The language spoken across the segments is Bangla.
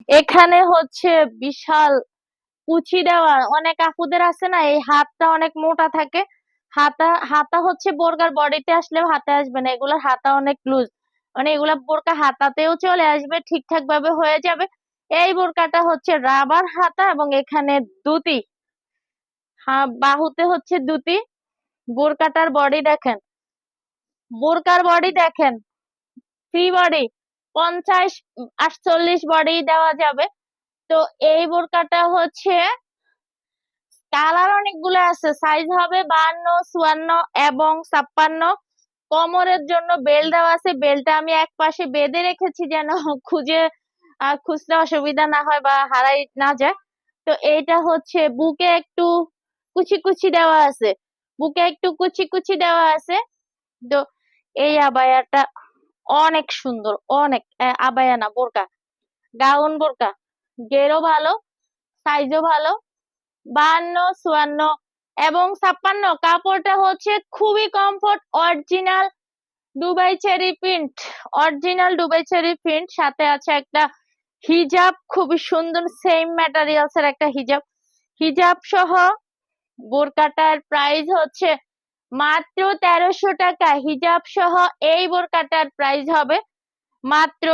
এখানে হচ্ছে বিশাল কুচি দেওয়া, অনেক আপুদের আছে না এই হাতটা অনেক মোটা থাকে, হাতা হাতা হচ্ছে বোরকার বডিতে আসলেও হাতে আসবে না, এগুলার হাতা অনেক লুজ, মানে এগুলা বোরকা হাতাতেও চলে আসবে, ঠিকঠাক ভাবে হয়ে যাবে। এই বোরকাটা হচ্ছে রাবার হাতা এবং এখানে দুটি, বাহুতে হচ্ছে দুটি। বোরকাটার বডি দেখেন, বোরকার বডি দেখেন, ফ্রি বডি, 50 48 বডি দেওয়া যাবে। তো এই বোরকাটা হচ্ছে কালার অনেকগুলো আছে, সাইজ হবে 52 54 এবং 56। কোমরের জন্য বেল্ট দেওয়া আছে, বেল্টটা আমি এক পাশে বেঁধে রেখেছি যেন খুঁজতে অসুবিধা না হয় বা হারাই না যায়। তো এইটা হচ্ছে বুকে একটু কুচি কুচি দেওয়া আছে, বুকে একটু কুচি কুচি দেওয়া আছে। তো এই আবায়াটা অনেক সুন্দর, অনেক আবায়া না বোরকা, গাউন বোরকা, গেরও ভালো, সাইজও ভালো, 52 54 এবং 56। কাপড়টা হচ্ছে খুবই comfort, original Dubai cherry print, original Dubai cherry print, সাথে আছে একটা হিজাব, খুবই সুন্দর সেম ম্যাটেরিয়ালস এর একটা হিজাব, হিজাব সহ। বোরকাটার প্রাইস হচ্ছে মাত্র 1300 টাকা, হিজাব সহ এই বোরকাটার প্রাইস হবে মাত্র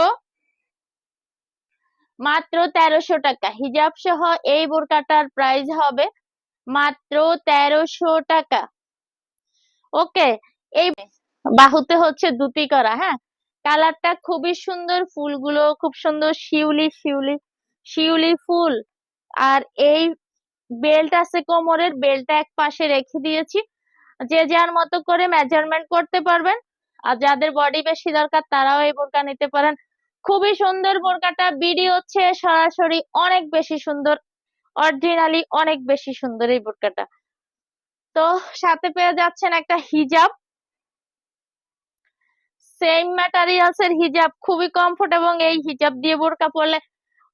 মাত্র 1300 টাকা, হিজাব সহ এই বোরকাটার প্রাইস হবে মাত্র 1300 টাকা। ওকে, এই বাহুতে হচ্ছে দুটি করা, হ্যাঁ, কালারটা খুবই সুন্দর, ফুলগুলো খুব সুন্দর, শিউলি শিউলি শিউলি ফুল। আর এই বেল্ট আছে, কোমরের বেল্টটা এক পাশে রেখে দিয়েছি, যে যার মতো করে মেজারমেন্ট করতে পারবেন। আর যাদের বডি বেশি দরকার তারাও এই বোরকা নিতে পারেন। খুবই সুন্দর বোরকাটা, বিডি হচ্ছে সরাসরি অনেক বেশি সুন্দর, অরিজিনালি অনেক বেশি সুন্দর এই বোরকাটা। তো সাথে পেয়ে যাচ্ছেন একটা হিজাব, সেম ম্যাটেরিয়ালস এর হিজাব, খুবই কমফোর্ট এবং এই হিজাব দিয়ে বোরকা পরলে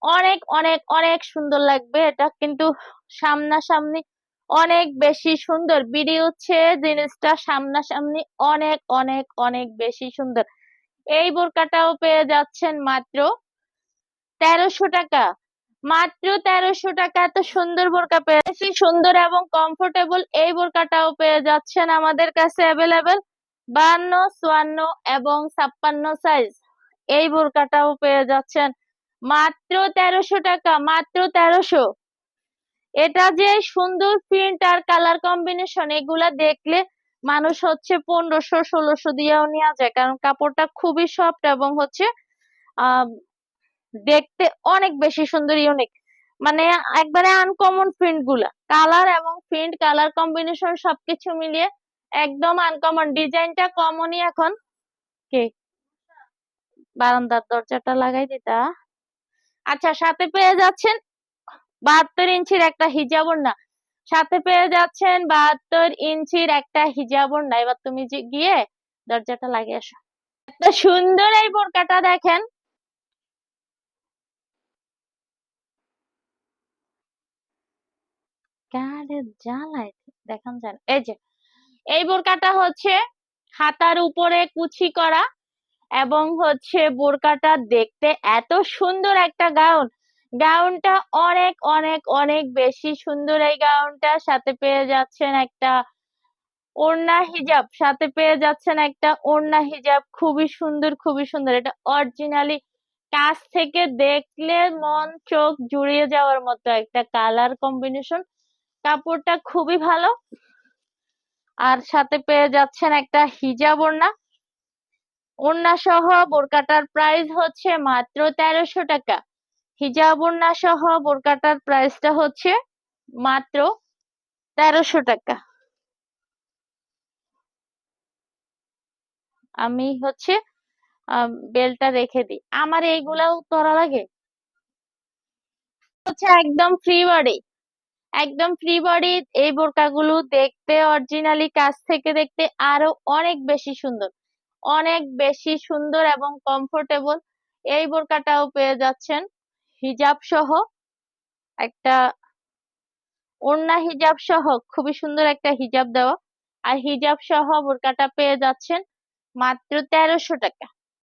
অনেক অনেক অনেক সুন্দর লাগবে। এটা কিন্তু সামনাসামনি অনেক বেশি সুন্দর, বিডি হচ্ছে জিনিসটা সামনাসামনি অনেক অনেক অনেক বেশি সুন্দর। এই বোরকাটাও পেয়ে যাচ্ছেন মাত্র 1300 টাকা, মাত্র 1300 টাকা। এত সুন্দর বোরকা পেয়েছি, সুন্দর এবং কমফোর্টেবল এই বোরকাটাও পেয়ে যাচ্ছেন আমাদের কাছে অ্যাভেলেবেল, 52 54 এবং 56 সাইজ। এই বোরকাটাও পেয়ে যাচ্ছেন মাত্র 1300 টাকা, মাত্র 1300। এটা যে সুন্দর প্রিন্ট আর কালার কম্বিনেশন, এগুলা দেখলে মানুষ হচ্ছে 1500 1600 দিয়েও নেওয়া যায়, কারণ কাপড়টা খুবই সফট এবং হচ্ছে আহ দেখতে অনেক বেশি সুন্দর, ইউনিক, মানে একবারে আনকমন প্রিন্ট গুলা, কালার এবং প্রিন্ট কালার কম্বিনেশন সবকিছু মিলিয়ে একদম আনকমন, ডিজাইনটা কমনই এখন। কে বারান্দার দরজাটা লাগাই দিতা। আচ্ছা, সাথে পেয়ে যাচ্ছেন 72 ইঞ্চির একটা হিজাব ওড়না, সাথে পেয়ে যাচ্ছেন 72 ইঞ্চির একটা হিজাব ওড়না। এবার তুমি যে গিয়ে দরজাটা লাগিয়ে আসো। এত সুন্দর এই বোরকাটা দেখেন, কারে জ্বালায় দেখান যান। এই যে এই বোরকাটা হচ্ছে হাতার উপরে কুচি করা এবং হচ্ছে বোরকাটা দেখতে এত সুন্দর একটা গাউন, গাউনটা অনেক অনেক অনেক বেশি সুন্দর। এই গাউনটার সাথে পেয়ে যাচ্ছেন একটা ওড়না হিজাব, সাথে পেয়ে যাচ্ছেন একটা ওড়না হিজাব, খুবই সুন্দর খুবই সুন্দর। এটা অরিজিনালি কাছ থেকে দেখলে মন চোখ জুড়িয়ে যাওয়ার মতো একটা কালার কম্বিনেশন, কাপড়টা খুবই ভালো। আর সাথে পেয়ে যাচ্ছেন একটা হিজাব ওড়না, ওড়না সহ বোরকাটার প্রাইস হচ্ছে মাত্র 1300 টাকা, হিজাব ওড়না সহ বোরকাটার প্রাইসটা হচ্ছে মাত্র 1300 টাকা। আমি হচ্ছে বেলটা রেখে দিই, আমার এইগুলাও করা লাগে। হচ্ছে একদম ফ্রি বডি, একদম ফ্রি বডি, এই বোরকাগুলো দেখতে অরিজিনালি কাছ থেকে দেখতে আরো অনেক বেশি সুন্দর, অনেক বেশি সুন্দর এবং কমফোর্টেবল। এই বোরকাটাও পেয়ে যাচ্ছেন হিজাব সহ, একটা ওড়না হিজাব সহ, খুবই সুন্দর একটা হিজাব দেওয়া, আর হিজাব সহ বোরকাটা পেয়ে যাচ্ছেন মাত্র 1300 টাকা।